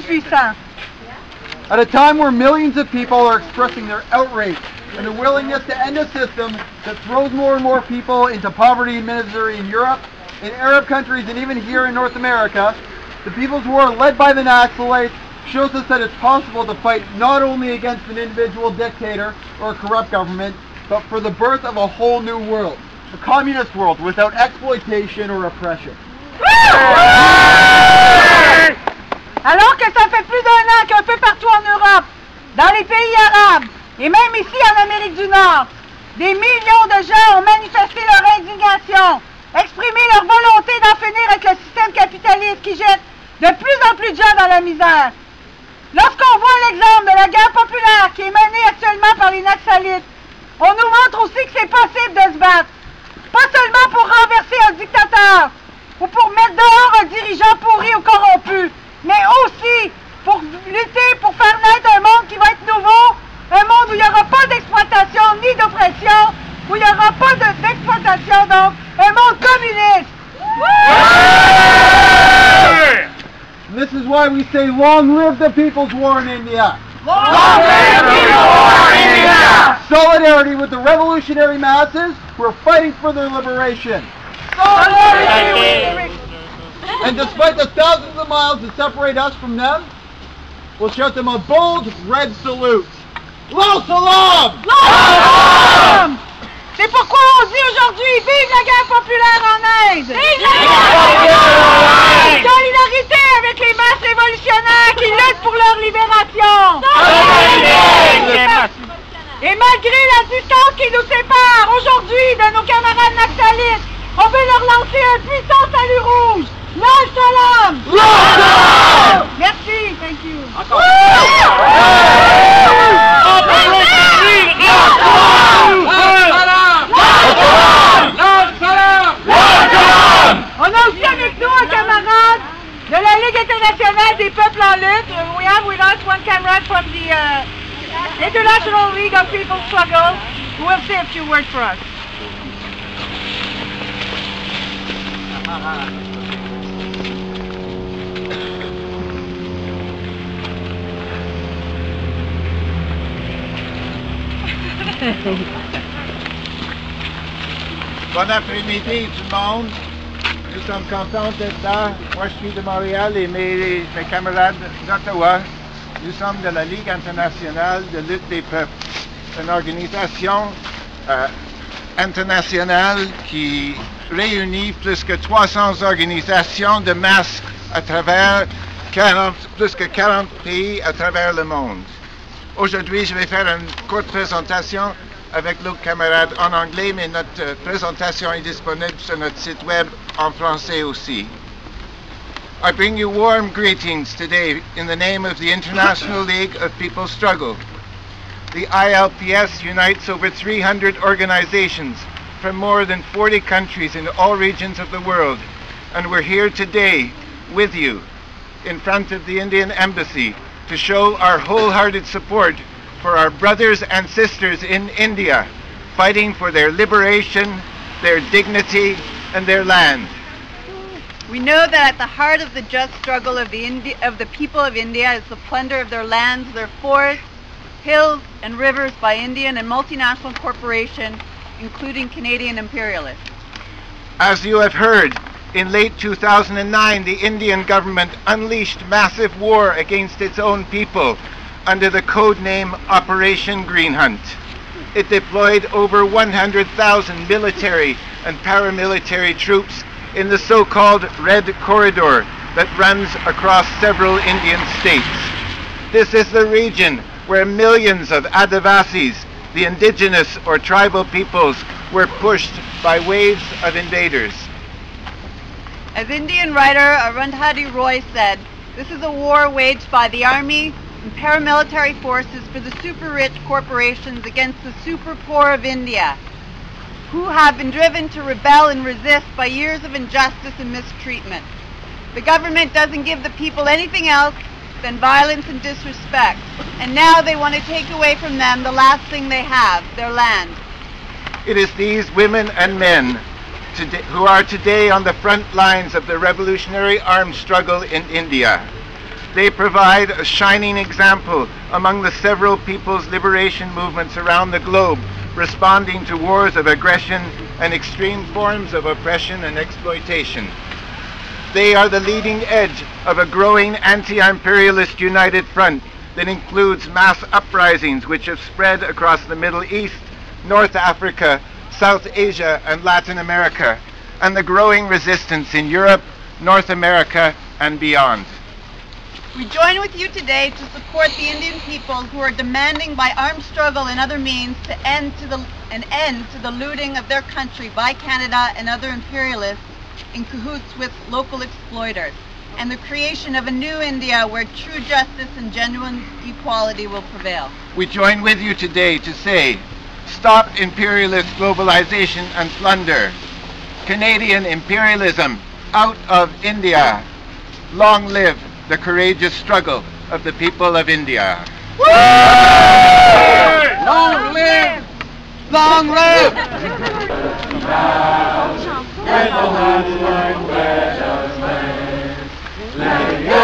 puissant. At a time where millions of people are expressing their outrage and their willingness to end a system that throws more and more people into poverty and misery in Europe, in Arab countries, and even here in North America, the People's War led by the Naxalites shows us that it's possible to fight not only against an individual dictator or a corrupt government, but for the birth of a whole new world, a communist world without exploitation or oppression. Alors que ça fait plus d'un an qu'un peu partout en Europe, dans les pays arabes, et même ici en Amérique du Nord, des millions de gens ont manifesté leur indignation, exprimé leur volonté d'en finir avec le système capitaliste qui jette de plus en plus de gens dans la misère. Lorsqu'on voit l'exemple de la guerre populaire qui est menée actuellement par les Naxalites, on nous montre aussi que c'est possible de se battre. Pas seulement pour renverser un dictateur ou pour mettre dehors un dirigeant pourri ou corrompu, mais aussi pour lutter pour faire naître un monde qui va être nouveau, un monde où il n'y aura pas d'exploitation ni d'oppression, où il n'y aura pas d'exploitation, donc un monde communiste. This is why we say, long live the People's War in India! Long live the People's War in India! Solidarity with the revolutionary masses who are fighting for their liberation. Solidarity! And despite the thousands of miles that separate us from them, we'll shout them a bold red salute. Lo Salam! Lo Salam! C'est pourquoi on dit aujourd'hui, vive la guerre populaire en Inde! Vive la guerre populaire! Solidarité avec les masses révolutionnaires qui luttent pour leur libération! Et malgré la distance qui nous sépare aujourd'hui de nos camarades naxalites, on veut leur lancer un puissant salut rouge! Lo Salam! Lo Salam! Merci, thank you. On a aussi avec nous un camarade de la Ligue internationale des peuples en lutte. We have with us one camarade from the International League of People's Struggle who will say a few words for us. Bon après-midi tout le monde. Nous sommes contents d'être là. Moi je suis de Montréal et mes camarades d'Ottawa. Nous sommes de la Ligue internationale de lutte des peuples. Une organisation internationale qui réunit plus que 300 organisations de masse à travers plus que 40 pays à travers le monde. Aujourd'hui, je vais faire une courte présentation avec l'autre camarade en anglais, mais notre présentation est disponible sur notre site web en français aussi. I bring you warm greetings today in the name of the International League of People's Struggle. The ILPS unites over 300 organizations from more than 40 countries in all regions of the world, and we're here today with you in front of the Indian Embassy to show our wholehearted support for our brothers and sisters in India, fighting for their liberation, their dignity, and their land. We know that at the heart of the just struggle of the people of India is the plunder of their lands, their forests, hills, and rivers by Indian and multinational corporations, including Canadian imperialists. As you have heard, in late 2009, the Indian government unleashed massive war against its own people under the code name Operation Green Hunt. It deployed over 100,000 military and paramilitary troops in the so-called Red Corridor that runs across several Indian states. This is the region where millions of Adivasis, the indigenous or tribal peoples, were pushed by waves of invaders. As Indian writer Arundhati Roy said, this is a war waged by the army and paramilitary forces for the super-rich corporations against the super-poor of India, who have been driven to rebel and resist by years of injustice and mistreatment. The government doesn't give the people anything else than violence and disrespect, and now they want to take away from them the last thing they have, their land. It is these women and men who are today on the front lines of the revolutionary armed struggle in India. They provide a shining example among the several people's liberation movements around the globe, responding to wars of aggression and extreme forms of oppression and exploitation. They are the leading edge of a growing anti-imperialist united front that includes mass uprisings which have spread across the Middle East, North Africa, South Asia, and Latin America, and the growing resistance in Europe, North America, and beyond. We join with you today to support the Indian people who are demanding by armed struggle and other means an end to the looting of their country by Canada and other imperialists in cahoots with local exploiters, and the creation of a new India where true justice and genuine equality will prevail. We join with you today to say, stop imperialist globalization and plunder. Canadian imperialism out of India. Long live the courageous struggle of the people of India. Woo! Long live! Long live! Rebel hands learn where to play.